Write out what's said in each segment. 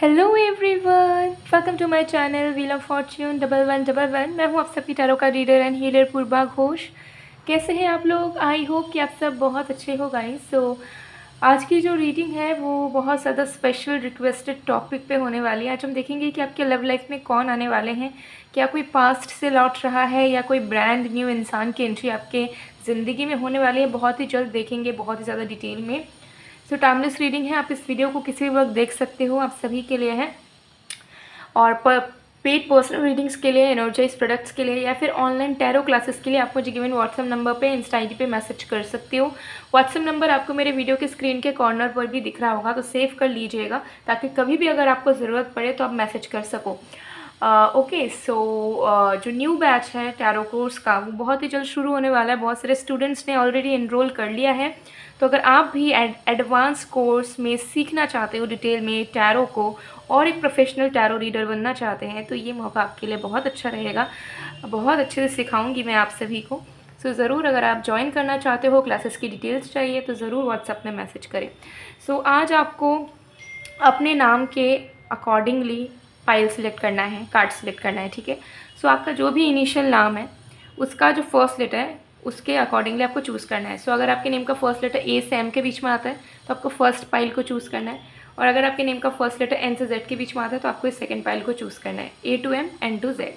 Hello everyone, welcome to my channel wheel of fortune 1111। मैं हूँ आप सबकी टैरो का reader and healer Purva Ghosh. कैसे हैं आप लोग? आई होप कि आप सब बहुत अच्छे हो गाइस। सो आज की जो रीडिंग है वो बहुत ज़्यादा स्पेशल रिक्वेस्टेड टॉपिक पे होने वाली है। आज हम देखेंगे कि आपके लव लाइफ में कौन आने वाले हैं, क्या कोई पास्ट से लौट रहा है या कोई ब्रांड न्यू इंसान की एंट्री आपके ज़िंदगी में होने वाली है। बहुत ही जल्द देखेंगे, बहुत ही ज़्यादा डिटेल में। सो टाइमलेस रीडिंग है, आप इस वीडियो को किसी भी वक्त देख सकते हो, आप सभी के लिए है। और पेड पर्सनल रीडिंग्स के लिए, एनर्जाइज प्रोडक्ट्स के लिए या फिर ऑनलाइन टैरो क्लासेस के लिए आप मुझे गिवन व्हाट्सएप नंबर पे, इंस्टा आईडी पे मैसेज कर सकते हो। व्हाट्सएप नंबर आपको मेरे वीडियो के स्क्रीन के कॉर्नर पर भी दिख रहा होगा, तो सेव कर लीजिएगा ताकि कभी भी अगर आपको ज़रूरत पड़े तो आप मैसेज कर सको। ओके, सो जो न्यू बैच है टैरो कोर्स का वो बहुत ही जल्द शुरू होने वाला है। बहुत सारे स्टूडेंट्स ने ऑलरेडी इनरोल कर लिया है। तो अगर आप भी एडवांस कोर्स में सीखना चाहते हो डिटेल में टैरो को और एक प्रोफेशनल टैरो रीडर बनना चाहते हैं तो ये मौका आपके लिए बहुत अच्छा रहेगा। बहुत अच्छे से सिखाऊंगी मैं आप सभी को। सो ज़रूर अगर आप ज्वाइन करना चाहते हो, क्लासेस की डिटेल्स चाहिए तो ज़रूर व्हाट्सएप में मैसेज करें। सो आज आपको अपने नाम के अकॉर्डिंगली फाइल सेलेक्ट करना है, कार्ड सेलेक्ट करना है, ठीक है। सो आपका जो भी इनिशियल नाम है उसका जो फर्स्ट लेटर है उसके अकॉर्डिंगली आपको चूज़ करना है। सो अगर आपके नेम का फर्स्ट लेटर ए से एम के बीच में आता है तो आपको फर्स्ट पाइल को चूज़ करना है, और अगर आपके नेम का फर्स्ट लेटर एन से जेड के बीच में आता है तो आपको इस सेकंड पाइल को चूज़ करना है, A to M N to Z.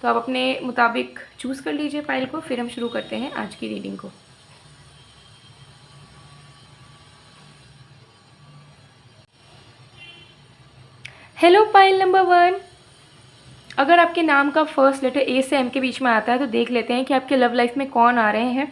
तो आप अपने मुताबिक चूज़ कर लीजिए पाइल को, फिर हम शुरू करते हैं आज की रीडिंग को। Hello pile number 1। अगर आपके नाम का फर्स्ट लेटर ए से एम के बीच में आता है तो देख लेते हैं कि आपके लव लाइफ में कौन आ रहे हैं।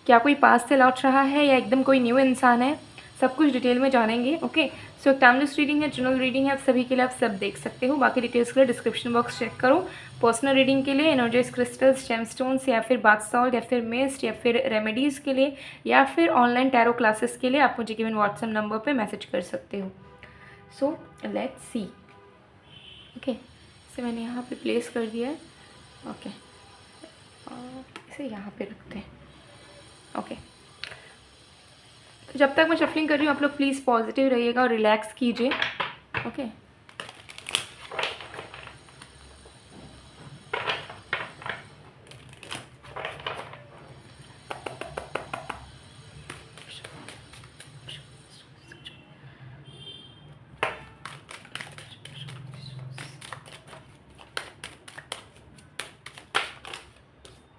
क्या कोई पास से लौट रहा है या एकदम कोई न्यू इंसान है, सब कुछ डिटेल में जानेंगे। ओके, सो एक टाइमलेस रीडिंग है, जनरल रीडिंग है, आप सभी के लिए, आप सब देख सकते हो। बाकी डिटेल्स के लिए डिस्क्रिप्शन बॉक्स चेक करो। पर्सनल रीडिंग के लिए एनर्जाइज क्रिस्टल्स, जेमस्टोन्स या फिर बाथ सॉल्ट या फिर मिस्ट या फिर रेमेडीज़ के लिए या फिर ऑनलाइन टैरो क्लासेस के लिए आप मुझे गिवन व्हाट्सएप नंबर पर मैसेज कर सकते हो। So let's see. ओके, इसे मैंने यहाँ पे प्लेस कर दिया है। ओके, इसे यहाँ पे रखते हैं। ओके, तो जब तक मैं शफलिंग कर रही हूँ आप लोग प्लीज़ पॉजिटिव रहिएगा और रिलैक्स कीजिए। Okay,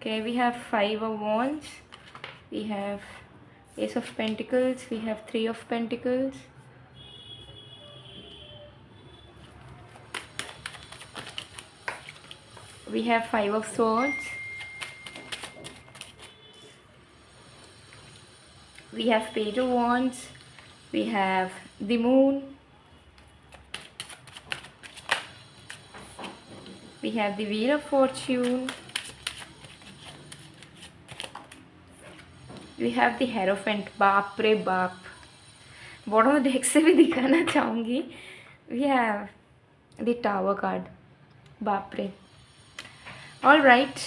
okay, we have 5 of wands, we have ace of pentacles, we have 3 of pentacles, we have 5 of swords, we have page of wands, we have the moon, we have the wheel of fortune, we have the Hierophant। बाप रे बाप, bottom of deck से भी दिखाना चाहूँगी। We have the tower card, बाप रे। All right,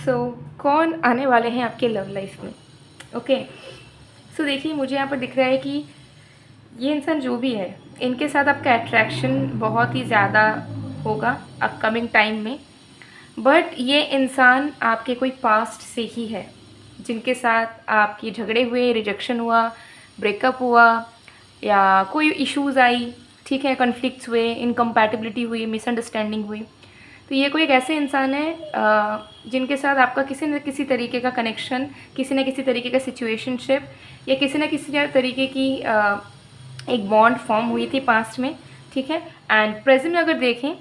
सो कौन आने वाले हैं आपके लव लाइफ में? ओके, सो देखिए मुझे यहाँ पर दिख रहा है कि ये इंसान जो भी है इनके साथ आपका अट्रैक्शन बहुत ही ज़्यादा होगा अपकमिंग टाइम में। बट ये इंसान आपके कोई पास्ट से ही है, जिनके साथ आपकी झगड़े हुए, रिजेक्शन हुआ, ब्रेकअप हुआ या कोई इश्यूज़ आई, ठीक है, कॉन्फ्लिक्ट्स हुए, इनकम्पैटिबिलिटी हुई, मिसअंडरस्टैंडिंग हुई। तो ये कोई एक ऐसे इंसान है जिनके साथ आपका किसी न किसी तरीके का कनेक्शन, किसी न किसी तरीके का सिचुएशनशिप या किसी न किसी तरीके की एक बॉन्ड फॉर्म हुई थी पास्ट में, ठीक है। एंड प्रेजेंट में अगर देखें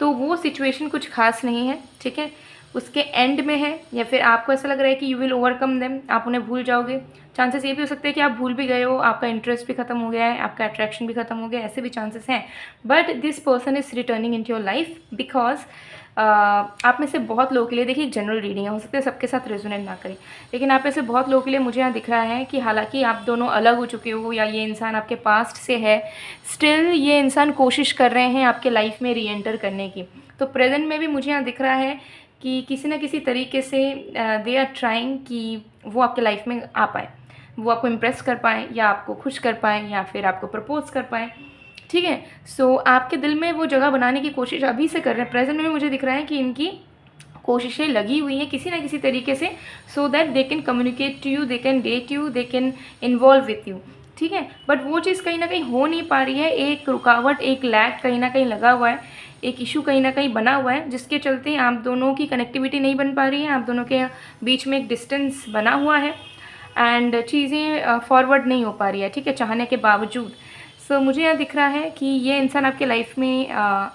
तो वो सिचुएशन कुछ खास नहीं है, ठीक है, उसके एंड में है, या फिर आपको ऐसा लग रहा है कि यू विल ओवरकम देम, आप उन्हें भूल जाओगे। चांसेस ये भी हो सकते हैं कि आप भूल भी गए हो, आपका इंटरेस्ट भी खत्म हो गया है, आपका अट्रैक्शन भी खत्म हो गया है, ऐसे भी चांसेस हैं। But this person is returning in your life because आप में से बहुत लोगों के लिए, देखिए जनरल रीडिंग है, हो सकता है सबके साथ रेजोनेट ना करें, लेकिन आप में से बहुत लोगों के लिए मुझे यहाँ दिख रहा है कि हालांकि आप दोनों अलग हो चुके हो या ये इंसान आपके पास्ट से है, स्टिल ये इंसान कोशिश कर रहे हैं आपके लाइफ में री एंटर करने की। तो प्रेजेंट में भी मुझे यहाँ दिख रहा है कि किसी न किसी तरीके से दे आर ट्राइंग कि वो आपके लाइफ में आ पाए। वो आपको इम्प्रेस कर पाएँ या आपको खुश कर पाएँ या फिर आपको प्रपोज़ कर पाएँ, ठीक है। सो आपके दिल में वो जगह बनाने की कोशिश अभी से कर रहे हैं। प्रेजेंट में मुझे दिख रहा है कि इनकी कोशिशें लगी हुई हैं किसी ना किसी तरीके से, so that they can communicate to you, they can date you, they can involve with you, ठीक है। बट वो चीज़ कहीं ना कहीं हो नहीं पा रही है, एक रुकावट, एक लैग कहीं ना कहीं लगा हुआ है, एक इशू कहीं ना कहीं बना हुआ है, जिसके चलते आप दोनों की कनेक्टिविटी नहीं बन पा रही है, आप दोनों के बीच में एक डिस्टेंस बना हुआ है एंड चीज़ें फॉरवर्ड नहीं हो पा रही है, ठीक है, चाहने के बावजूद। सो मुझे यहाँ दिख रहा है कि ये इंसान आपके लाइफ में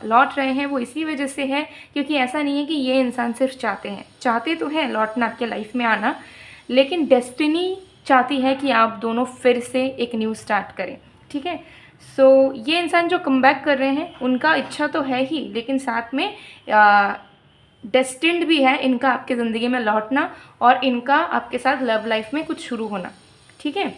लौट रहे हैं, वो इसी वजह से है क्योंकि ऐसा नहीं है कि ये इंसान सिर्फ चाहते तो हैं लौटना आपके लाइफ में आना, लेकिन डेस्टिनी चाहती है कि आप दोनों फिर से एक न्यू स्टार्ट करें, ठीक है। सो ये इंसान जो कमबैक कर रहे हैं उनका इच्छा तो है ही, लेकिन साथ में डेस्टिन्ड भी है इनका आपके ज़िंदगी में लौटना और इनका आपके साथ लव लाइफ में कुछ शुरू होना, ठीक है।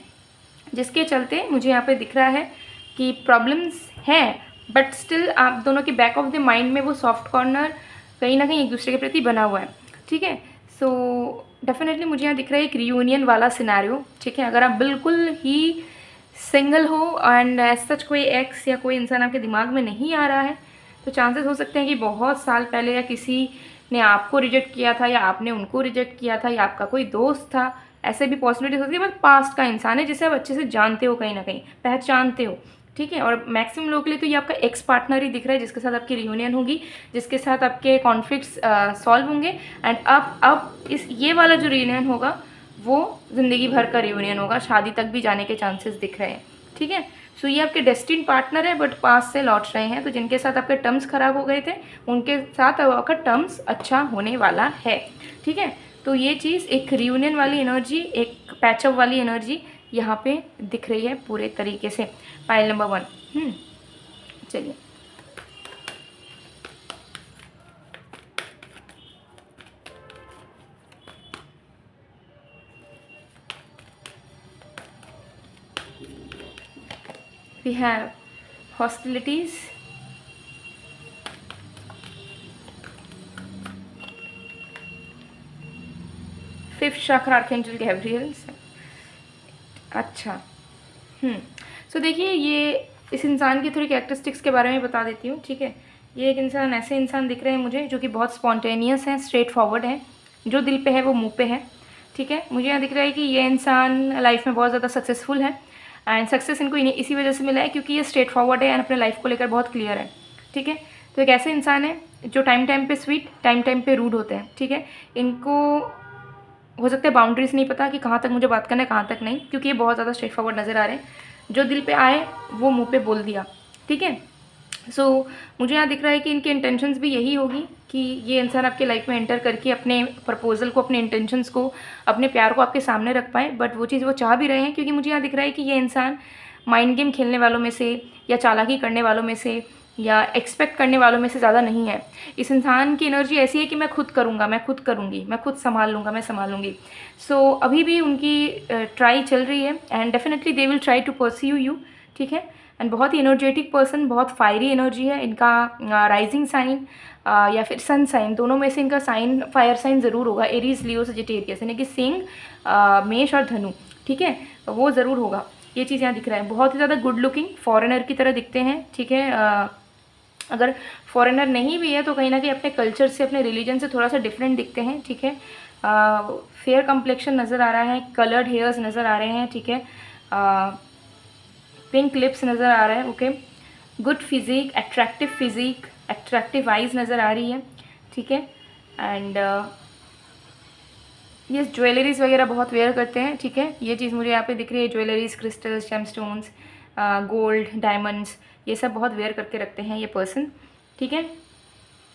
जिसके चलते मुझे यहाँ पे दिख रहा है कि प्रॉब्लम्स हैं, बट स्टिल आप दोनों के बैक ऑफ द माइंड में वो सॉफ्ट कॉर्नर कहीं ना कहीं एक दूसरे के प्रति बना हुआ है, ठीक है। सो डेफिनेटली मुझे यहाँ दिख रहा है एक रियूनियन वाला सिनेरियो, ठीक है। अगर आप बिल्कुल ही सिंगल हो एंड एज सच कोई एक्स या कोई इंसान आपके दिमाग में नहीं आ रहा है, तो चांसेस हो सकते हैं कि बहुत साल पहले या किसी ने आपको रिजेक्ट किया था या आपने उनको रिजेक्ट किया था या आपका कोई दोस्त था, ऐसे भी पॉसिबिलिटी होती है। बट पास्ट का इंसान है जिसे आप अच्छे से जानते हो, कहीं ना कहीं पहचानते हो, ठीक है। और मैक्सिमम लोगों के लिए तो ये आपका एक्स पार्टनर ही दिख रहा है जिसके साथ आपकी रियूनियन होगी, जिसके साथ आपके कॉन्फ्लिक्ट्स सॉल्व होंगे एंड अब इस ये वाला जो रियूनियन होगा वो ज़िंदगी भर का रियूनियन होगा, शादी तक भी जाने के चांसेस दिख रहे हैं, ठीक है। सो ये आपके डेस्टिन पार्टनर है बट पास से लौट रहे हैं, तो जिनके साथ आपके टर्म्स ख़राब हो गए थे उनके साथ अब आपका टर्म्स अच्छा होने वाला है, ठीक है। तो ये चीज़ एक रियूनियन वाली एनर्जी, एक पैचअप वाली एनर्जी यहाँ पे दिख रही है पूरे तरीके से। पाइल नंबर 1, चलिए we have hostilities, फिफ्थ चक्र आर्कएंजल गैब्रियल। अच्छा, सो देखिए ये इस इंसान की थोड़ी कैरेक्टरिस्टिक्स के बारे में बता देती हूँ, ठीक है। ये एक इंसान, ऐसे इंसान दिख रहे हैं मुझे जो कि बहुत स्पॉन्टेनियस हैं, स्ट्रेट फॉरवर्ड है, जो दिल पे है वो मुंह पे है, ठीक है। मुझे यहाँ दिख रहा है कि ये इंसान लाइफ में बहुत ज़्यादा सक्सेसफुल है एंड सक्सेस इनको इसी वजह से मिला है क्योंकि ये स्ट्रेट फॉरवर्ड है एंड अपने लाइफ को लेकर बहुत क्लियर है, ठीक है। तो एक ऐसे इंसान है जो टाइम टाइम पे स्वीट, टाइम टाइम पे रूड होते हैं, ठीक है। इनको हो सकता है बाउंड्रीज नहीं पता कि कहाँ तक मुझे बात करना है कहाँ तक नहीं, क्योंकि ये बहुत ज़्यादा स्ट्रेट फॉरवर्ड नज़र आ रहे हैं, जो दिल पे आए वो मुंह पे बोल दिया, ठीक है। सो मुझे यहाँ दिख रहा है कि इनके इंटेंशंस भी यही होगी कि ये इंसान आपके लाइफ में एंटर करके अपने प्रपोजल को, अपने इंटेंशंस को, अपने प्यार को आपके सामने रख पाए, बट वो चीज़ वो चाह भी रहे हैं क्योंकि मुझे यहाँ दिख रहा है कि ये इंसान माइंड गेम खेलने वालों में से या चालाकी करने वालों में से या एक्सपेक्ट करने वालों में से ज़्यादा नहीं है। इस इंसान की एनर्जी ऐसी है कि मैं खुद करूँगा, मैं खुद करूँगी, मैं खुद संभाल लूँगा, मैं संभाल लूँगी। सो अभी भी उनकी ट्राई चल रही है and definitely they will try to pursue you, ठीक है। एंड बहुत ही एनर्जेटिक पर्सन, बहुत फायरी एनर्जी है इनका। राइजिंग साइन या फिर सन साइन, दोनों में से इनका साइन फायर साइन ज़रूर होगा, एरीज, लियो, सजिटेरियस, यानी कि सिंह, मेष और धनु, ठीक है, वो ज़रूर होगा। ये चीज़ यहाँ दिख रहा है। बहुत ही ज़्यादा गुड लुकिंग फॉरेनर की तरह दिखते हैं, ठीक है। अगर फॉरेनर नहीं भी है तो कहीं ना कहीं अपने कल्चर से, अपने रिलीजन से थोड़ा सा डिफरेंट दिखते हैं, ठीक है। फेयर कम्प्लेक्शन नज़र आ रहा है, कलर्ड हेयर्स नज़र आ रहे हैं, ठीक है। पिंक लिप्स नज़र आ रहा है, okay. Good physique, attractive eyes नज़र आ रही है, ठीक है। एंड ये ज्वेलरीज वगैरह बहुत वेयर करते हैं, ठीक है। ये चीज़ मुझे यहाँ पे दिख रही है, jewelleries, crystals, gemstones, gold, diamonds, ये सब बहुत वेयर करके रखते हैं ये पर्सन, ठीक है।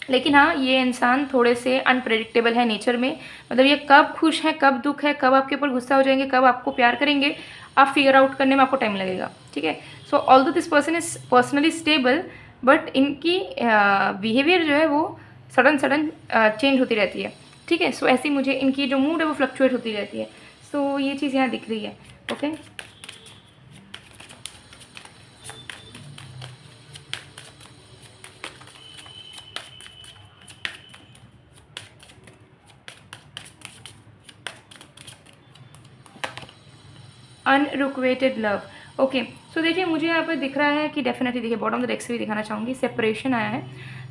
लेकिन हाँ, ये इंसान थोड़े से अनप्रेडिक्टेबल है नेचर में, मतलब ये कब खुश है, कब दुख है, कब आपके ऊपर गुस्सा हो जाएंगे, कब आपको प्यार करेंगे, आप फिगर आउट करने में आपको टाइम लगेगा, ठीक है। सो although this person is personally stable, but इनकी बिहेवियर जो है वो सडन चेंज होती रहती है, ठीक है। सो ऐसी मुझे इनकी जो मूड है वो फ्लक्चुएट होती रहती है। सो ये चीज़ यहाँ दिख रही है, ओके। Unrequited love. ओके, सो देखिए मुझे यहाँ पर दिख रहा है कि डेफिनेटली, देखिए बॉटम ऑफ द डेक से भी दिखाना चाहूँगी, सेपरेशन आया है।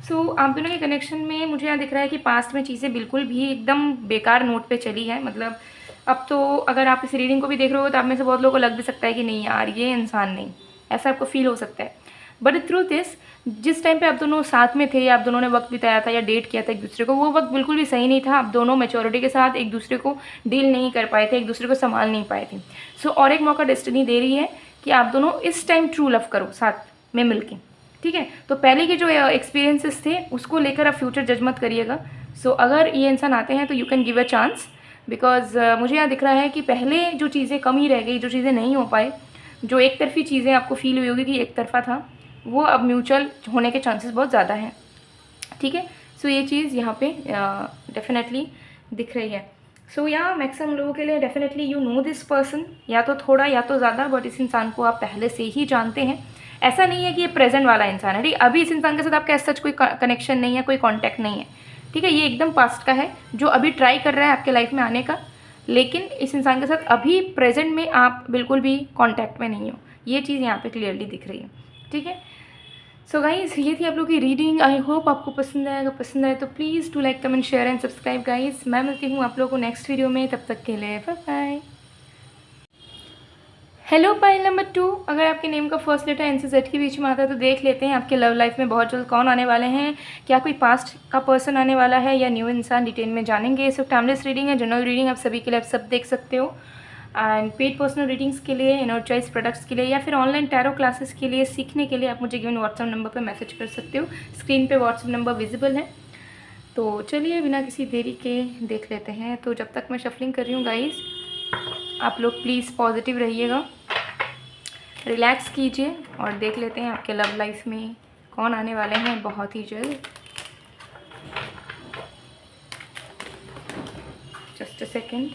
सो आप दोनों के कनेक्शन में मुझे यहाँ दिख रहा है कि पास्ट में चीज़ें बिल्कुल भी एकदम बेकार नोट पे चली है। मतलब अब तो अगर आप इस रीडिंग को भी देख रहे हो तो आप में से बहुत लोगों को लग भी सकता है कि नहीं यार ये इंसान नहीं, ऐसा आपको फील हो सकता है। बट द ट्रूथ इज, जिस टाइम पे आप दोनों साथ में थे या आप दोनों ने वक्त बिताया था या डेट किया था एक दूसरे को, वो वक्त बिल्कुल भी सही नहीं था। आप दोनों मैच्योरिटी के साथ एक दूसरे को डील नहीं कर पाए थे, एक दूसरे को संभाल नहीं पाए थे। सो और एक मौका डेस्टिनी दे रही है कि आप दोनों इस टाइम ट्रू लव करो साथ में मिलके, ठीक है। तो पहले के जो एक्सपीरियंसेस थे उसको लेकर आप फ्यूचर जज मत करिएगा। सो अगर ये इंसान आते हैं तो you can give a chance, because मुझे यहाँ दिख रहा है कि पहले जो चीज़ें कमी रह गई, जो चीज़ें नहीं हो पाए, जो एक तरफी चीज़ें आपको फील हुई होगी कि एक तरफा था, वो अब म्यूचुअल होने के चांसेस बहुत ज़्यादा हैं, ठीक है। सो ये चीज़ यहाँ पे डेफिनेटली दिख रही है। सो यहाँ मैक्सिमम लोगों के लिए definitely you know this person, या तो थोड़ा या तो ज़्यादा, बट इस इंसान को आप पहले से ही जानते हैं। ऐसा नहीं है कि ये प्रेजेंट वाला इंसान है, ठीक। अभी इस इंसान के साथ आपका सच कोई कनेक्शन नहीं है, कोई कॉन्टैक्ट नहीं है, ठीक है। ये एकदम पास्ट का है जो अभी ट्राई कर रहा है आपके लाइफ में आने का, लेकिन इस इंसान के साथ अभी प्रेजेंट में आप बिल्कुल भी कॉन्टैक्ट में नहीं हो। ये चीज़ यहाँ पे क्लियरली दिख रही है, ठीक है। सो गाइज़, ये थी आप लोग की रीडिंग। आई होप आपको पसंद आएगा। पसंद आए तो please to like, comment, share and subscribe guys. मैं मिलती हूँ आप लोगों को नेक्स्ट वीडियो में, तब तक के लिए bye bye. Hello pile number 2, अगर आपके नेम का फर्स्ट लेटर एन से जेड के बीच में आता है तो देख लेते हैं आपके लव लाइफ में बहुत जल्द कौन आने वाले हैं। क्या कोई पास्ट का पर्सन आने वाला है या न्यू इंसान, डिटेल में जानेंगे। सब टाइमलेस रीडिंग है, जनरल रीडिंग आप सभी के लिए, आप सब देख सकते हो। एंड पेड पर्सनल रीडिंग्स के लिए, इनर चॉइस प्रोडक्ट्स के लिए, या फिर ऑनलाइन टैरो क्लासेस के लिए सीखने के लिए आप मुझे गिवन व्हाट्सएप नंबर पर मैसेज कर सकते हो। स्क्रीन पे व्हाट्सएप नंबर विजिबल है। तो चलिए बिना किसी देरी के देख लेते हैं। तो जब तक मैं शफलिंग कर रही हूँ गाइज, आप लोग प्लीज़ पॉजिटिव रहिएगा, रिलैक्स कीजिए और देख लेते हैं आपके लव लाइफ में कौन आने वाले हैं बहुत ही जल्द। Just a second.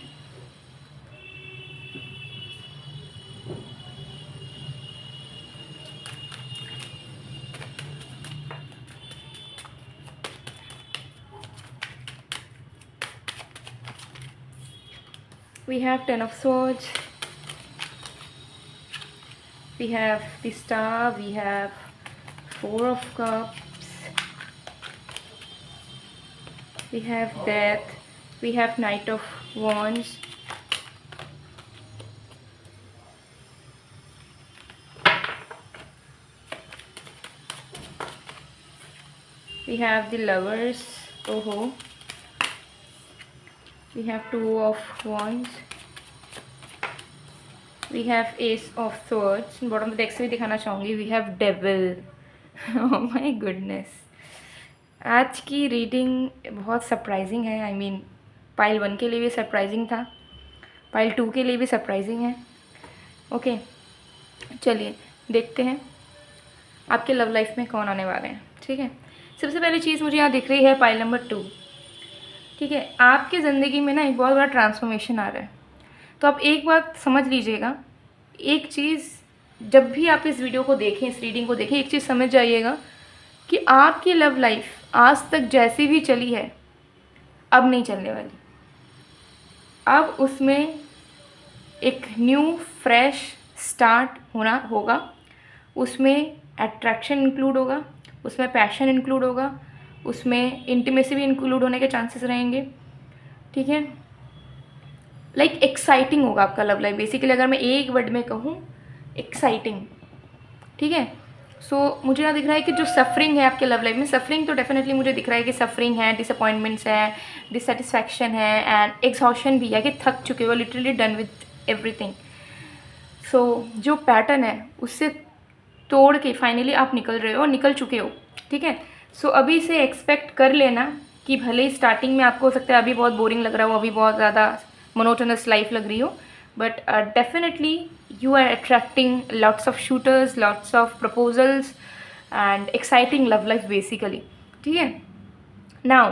We have 10 of Swords, we have the Star, we have 4 of Cups, we have Death, we have Knight of Wands, we have the Lovers, oh, we have 2 of Wands, we have Ace of Swords, bottom deck से भी दिखाना चाहूँगी, we have Devil। oh my goodness, आज की reading बहुत surprising है। I mean pile 1 के लिए भी सरप्राइजिंग था, पाइल 2 के लिए भी सरप्राइजिंग है। ओके, चलिए देखते हैं आपके लव लाइफ में कौन आने वाले हैं, ठीक है। सबसे पहली चीज़ मुझे यहाँ दिख रही है पाइल नंबर 2, ठीक है। आपकी ज़िंदगी में ना एक बहुत बड़ा ट्रांसफॉर्मेशन आ रहा है। तो आप एक बात समझ लीजिएगा, एक चीज़ जब भी आप इस वीडियो को देखें, इस रीडिंग को देखें, एक चीज़ समझ जाइएगा कि आपकी लव लाइफ आज तक जैसी भी चली है अब नहीं चलने वाली। अब उसमें एक न्यू फ्रेश स्टार्ट होना होगा। उसमें अट्रैक्शन इंक्लूड होगा, उसमें पैशन इंक्लूड होगा, उसमें इंटीमेसी भी इंक्लूड होने के चांसेस रहेंगे, ठीक है। लाइक एक्साइटिंग होगा आपका लव लाइफ बेसिकली, अगर मैं एक वर्ड में कहूँ, एक्साइटिंग, ठीक है। सो मुझे यहाँ दिख रहा है कि जो सफरिंग है आपके लव लाइफ में, सफरिंग तो डेफिनेटली मुझे दिख रहा है कि सफरिंग है, डिसअपॉइंटमेंट्स है, डिससेटिस्फैक्शन है एंड एग्जॉशन भी है कि थक चुके हो, लिटरली डन विथ एवरीथिंग। सो जो पैटर्न है उससे तोड़ के फाइनली आप निकल रहे हो और निकल चुके हो, ठीक है। सो अभी से एक्सपेक्ट कर लेना कि भले ही स्टार्टिंग में आपको हो सकता है अभी बहुत बोरिंग लग रहा हो, अभी बहुत ज़्यादा मोनोटोनस लाइफ लग रही हो, but definitely you are attracting lots of shooters, lots of proposals and exciting love life basically, ठीक है। now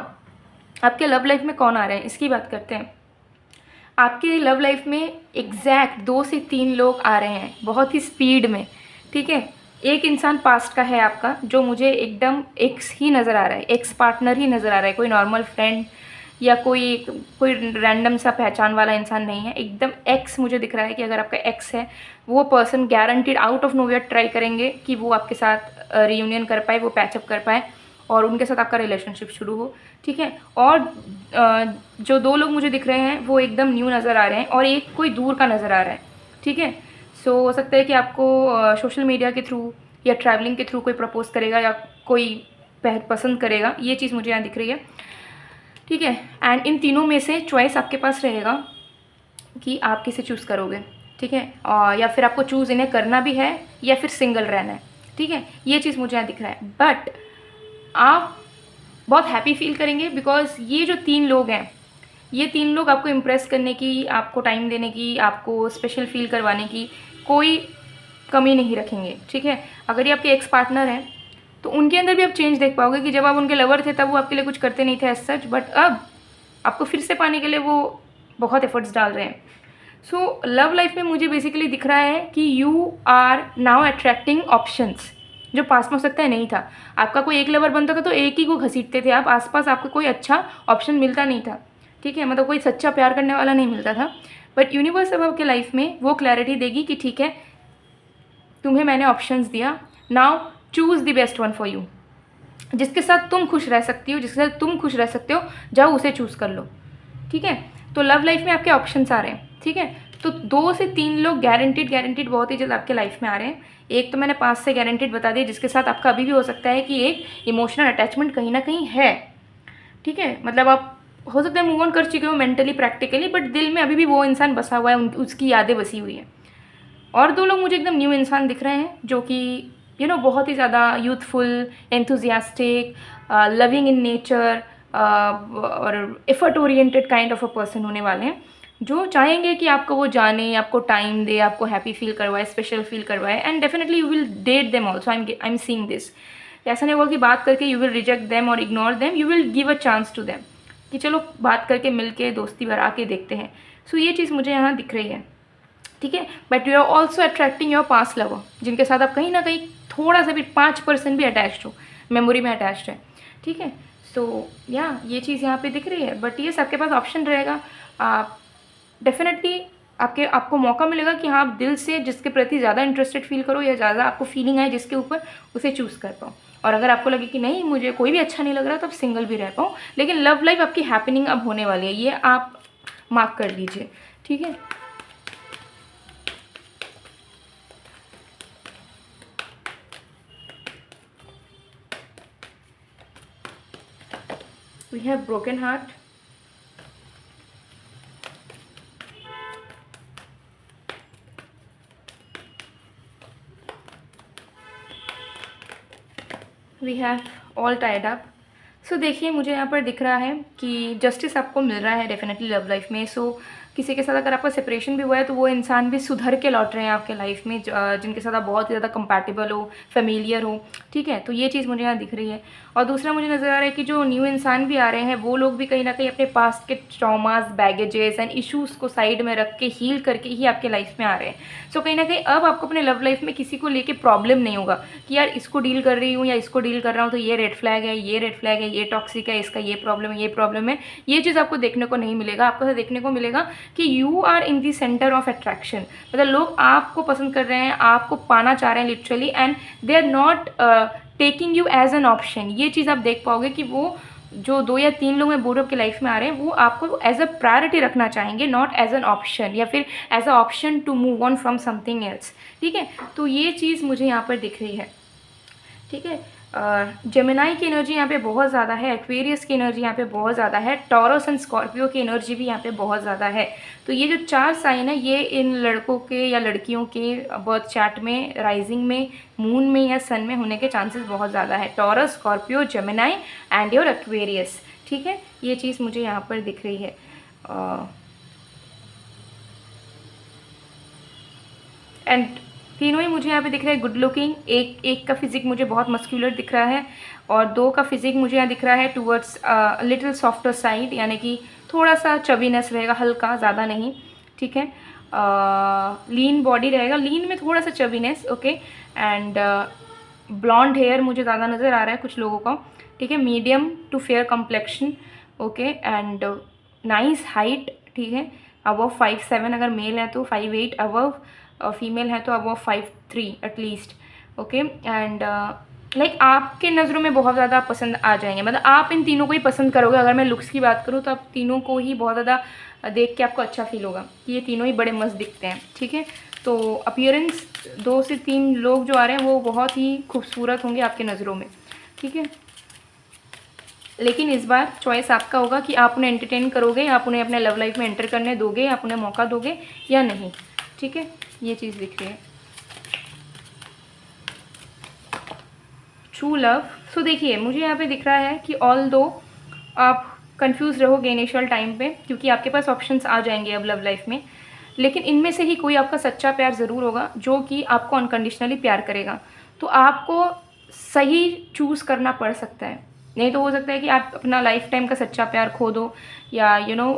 आपके लव लाइफ में कौन आ रहे हैं इसकी बात करते हैं। आपके लव लाइफ में एग्जैक्ट 2 से 3 लोग आ रहे हैं बहुत ही स्पीड में, ठीक है। एक इंसान पास्ट का है आपका जो मुझे एकदम एक्स ही नज़र आ रहा है, एक्स पार्टनर ही नज़र आ रहा है, कोई नॉर्मल फ्रेंड या कोई रैंडम सा पहचान वाला इंसान नहीं है, एकदम एक्स मुझे दिख रहा है कि अगर आपका एक्स है वो person guaranteed out of nowhere try करेंगे कि वो आपके साथ रियूनियन कर पाए, वो पैचअप कर पाए और उनके साथ आपका रिलेशनशिप शुरू हो, ठीक है। और जो 2 लोग मुझे दिख रहे हैं वो एकदम न्यू नज़र आ रहे हैं और एक कोई दूर का नज़र आ रहा है, ठीक है। सो हो सकता है कि आपको सोशल मीडिया के थ्रू या ट्रैवलिंग के थ्रू कोई प्रपोज करेगा या कोई पसंद करेगा, ये चीज़ मुझे यहाँ दिख रही है, ठीक है। एंड इन तीनों में से चॉइस आपके पास रहेगा कि आप किसे चूज़ करोगे, ठीक है। या फिर आपको चूज़ इन्हें करना भी है या फिर सिंगल रहना है, ठीक है। ये चीज़ मुझे यहाँ दिख रहा है, बट आप बहुत हैप्पी फील करेंगे बिकॉज ये जो 3 लोग हैं, ये 3 लोग आपको इम्प्रेस करने की, आपको टाइम देने की, आपको स्पेशल फील करवाने की कोई कमी नहीं रखेंगे, ठीक है। अगर ये आपके एक्स पार्टनर हैं तो उनके अंदर भी आप चेंज देख पाओगे कि जब आप उनके लवर थे तब वो आपके लिए कुछ करते नहीं थे एज सच, बट अब आपको फिर से पाने के लिए वो बहुत एफर्ट्स डाल रहे हैं। सो लव लाइफ में मुझे बेसिकली दिख रहा है कि you are now attracting options, जो पास में हो सकता है नहीं था। आपका कोई एक लवर बनता था तो एक ही को घसीटते थे आप, आसपास आपको कोई अच्छा ऑप्शन मिलता नहीं था, ठीक है। मतलब कोई सच्चा प्यार करने वाला नहीं मिलता था। बट यूनिवर्स अब आपके लाइफ में वो क्लैरिटी देगी कि ठीक है, तुम्हें मैंने ऑप्शंस दिया, now choose the best one for you. जिसके साथ तुम खुश रह सकती हो, जिसके साथ तुम खुश रह सकते हो, जाओ उसे चूज़ कर लो, ठीक है। तो लव लाइफ में आपके ऑप्शंस आ रहे हैं, ठीक है। तो 2 से 3 लोग गारंटीड बहुत ही जल्द आपके लाइफ में आ रहे हैं। एक तो मैंने 5 से गारंटीड बता दिया, जिसके साथ आपका अभी भी हो सकता है कि एक इमोशनल अटैचमेंट कहीं ना कहीं है, ठीक है। मतलब आप हो सकता है मूव ऑन कर चुके हो मेंटली प्रैक्टिकली, बट दिल में अभी भी वो इंसान बसा हुआ है, उसकी यादें बसी हुई हैं। और 2 लोग मुझे एकदम न्यू इंसान दिख रहे हैं जो कि बहुत ही ज़्यादा youthful, enthusiastic, loving in nature और effort oriented kind of a person होने वाले हैं, जो चाहेंगे कि आपको वो जाने, आपको टाइम दे, आपको हैप्पी फील करवाए, स्पेशल फील करवाए, and definitely you will date them also. I am seeing this. ऐसा नहीं होगा कि बात करके यू विल रिजेक्ट देम और ignore them, you will give a chance to them कि चलो बात करके मिल के दोस्ती बढ़ा के देखते हैं। सो ये चीज़ मुझे यहाँ दिख रही है, ठीक है। But you are also attracting your past lover, जिनके साथ आप कहीं ना कहीं थोड़ा सा भी 5% भी अटैच्ड हो, मेमोरी में अटैच्ड है, ठीक है। सो या ये चीज़ यहाँ पे दिख रही है। बट ये आपके पास ऑप्शन रहेगा, आप डेफिनेटली आपको मौका मिलेगा कि हाँ, आप दिल से जिसके प्रति ज़्यादा इंटरेस्टेड फील करो या ज़्यादा आपको फीलिंग आए जिसके ऊपर, उसे चूज़ कर पाओ। और अगर आपको लगे कि नहीं, मुझे कोई भी अच्छा नहीं लग रहा, तो आप सिंगल भी रह पाओ। लेकिन लव लाइफ आपकी हैपनिंग अब होने वाली है, ये आप मार्क कर लीजिए, ठीक है। We have broken heart, we have all tied up। सो देखिए, मुझे यहाँ पर दिख रहा है कि जस्टिस आपको मिल रहा है डेफिनेटली लव लाइफ में। सो किसी के साथ अगर आपका सेपरेशन भी हुआ है तो वो इंसान भी सुधर के लौट रहे हैं आपके लाइफ में, जिनके साथ आप बहुत ज़्यादा कंपैटिबल हो, फेमिलियर हो, ठीक है। तो ये चीज़ मुझे यहाँ दिख रही है। और दूसरा मुझे नज़र आ रहा है कि जो न्यू इंसान भी आ रहे हैं वो लोग भी कहीं ना कहीं अपने पास्ट के ट्रॉमास, बैगेजेस एंड इश्यूज़ को साइड में रख के हील करके ही आपके लाइफ में आ रहे हैं। सो कहीं ना कहीं अब आपको अपने लव लाइफ में किसी को लेके प्रॉब्लम नहीं होगा कि यार इसको डील कर रही हूँ या इसको डील कर रहा हूँ तो ये रेड फ्लैग है, ये रेड फ्लैग है, ये टॉक्सिक है, इसका ये प्रॉब्लम है, ये प्रॉब्लम है। ये चीज़ आपको देखने को नहीं मिलेगा। आपको देखने को मिलेगा कि you are in the centre of attraction. मतलब लोग आपको पसंद कर रहे हैं, आपको पाना चाह रहे हैं literally, and they are not taking you as an option. ये चीज़ आप देख पाओगे कि वो जो 2 या 3 लोग मैं बोल रही हूँ आपकी लाइफ में आ रहे हैं, वो आपको एज अ प्रायोरिटी रखना चाहेंगे, नॉट एज एन ऑप्शन या फिर as a option to move on from something else, ठीक है। तो ये चीज़ मुझे यहाँ पर दिख रही है, ठीक है। जेमिनाई की एनर्जी यहाँ पे बहुत ज़्यादा है, एक्वेरियस की एनर्जी यहाँ पे बहुत ज़्यादा है, टॉरस एंड स्कॉर्पियो की एनर्जी भी यहाँ पे बहुत ज़्यादा है। तो ये जो 4 साइन है, ये इन लड़कों के या लड़कियों के बर्थ चार्ट में राइजिंग में, मून में या सन में होने के चांसेस बहुत ज़्यादा है। Taurus, Scorpio, Gemini and your Aquarius, ठीक है। ये चीज़ मुझे यहाँ पर दिख रही है। एंड तीनों ही मुझे यहाँ पे दिख रहा है गुड लुकिंग। एक का फिजिक मुझे बहुत मस्क्यूलर दिख रहा है और 2 का फिजिक मुझे यहाँ दिख रहा है टूवर्ड्स लिटिल सॉफ्टर साइड, यानी कि थोड़ा सा चबीनेस रहेगा, हल्का, ज़्यादा नहीं, ठीक है। लीन बॉडी रहेगा, लीन में थोड़ा सा चबीनेस, ओके। एंड ब्लॉन्ड हेयर मुझे ज़्यादा नज़र आ रहा है कुछ लोगों का, ठीक है। Medium to fair complexion, okay, and nice height, ठीक है, अबव 5'7" अगर मेल है तो 5'8" अबव, और फीमेल है तो above 5'3" at least. Okay, and like आपके नज़रों में बहुत ज़्यादा पसंद आ जाएंगे, मतलब आप इन तीनों को ही पसंद करोगे। अगर मैं लुक्स की बात करूँ तो आप तीनों को ही बहुत ज़्यादा देख के आपको अच्छा फील होगा कि ये तीनों ही बड़े मस्त दिखते हैं, ठीक है। तो अपीयरेंस 2 से 3 लोग जो आ रहे हैं वो बहुत ही खूबसूरत होंगे आपके नज़रों में, ठीक है। लेकिन इस बार चॉइस आपका होगा कि आप उन्हें एंटरटेन करोगे, आप उन्हें अपने लव लाइफ में एंटर करने दोगे, आप उन्हें मौका दोगे या नहीं, ठीक है। ये चीज़ दिख रही है। ट्रू लव, सो देखिए मुझे यहाँ पे दिख रहा है कि ऑल दो आप कंफ्यूज रहोगे इनिशियल टाइम पे, क्योंकि आपके पास ऑप्शंस आ जाएंगे अब लव लाइफ में, लेकिन इनमें से ही कोई आपका सच्चा प्यार ज़रूर होगा जो कि आपको अनकंडीशनली प्यार करेगा। तो आपको सही चूज़ करना पड़ सकता है, नहीं तो हो सकता है कि आप अपना लाइफ टाइम का सच्चा प्यार खो दो, या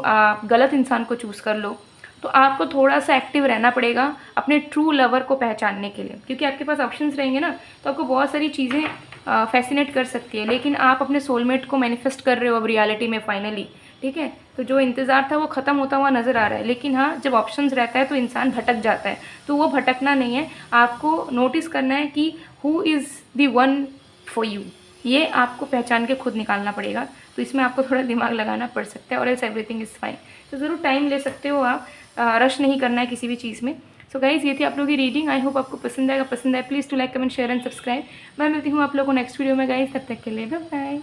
आप गलत इंसान को चूज़ कर लो। तो आपको थोड़ा सा एक्टिव रहना पड़ेगा अपने ट्रू लवर को पहचानने के लिए, क्योंकि आपके पास ऑप्शंस रहेंगे ना, तो आपको बहुत सारी चीज़ें फैसिनेट कर सकती है, लेकिन आप अपने सोलमेट को मैनिफेस्ट कर रहे हो अब रियलिटी में फाइनली, ठीक है। तो जो इंतज़ार था वो ख़त्म होता हुआ नज़र आ रहा है, लेकिन हाँ, जब ऑप्शंस रहता है तो इंसान भटक जाता है, तो वो भटकना नहीं है, आपको नोटिस करना है कि who is the one for you, ये आपको पहचान के खुद निकालना पड़ेगा। तो इसमें आपको थोड़ा दिमाग लगाना पड़ सकता है, और एल्स एवरीथिंग इज़ फाइन। तो ज़रूर टाइम ले सकते हो आप, रश नहीं करना है किसी भी चीज़ में। सो गाइज़, ये थी आप लोगों की रीडिंग। आई होप आपको पसंद आएगा। पसंद आए please to like, comment, share and subscribe. मैं मिलती हूँ आप लोगों को नेक्स्ट वीडियो में गाइज़, तब तक के लिए बाय बाय।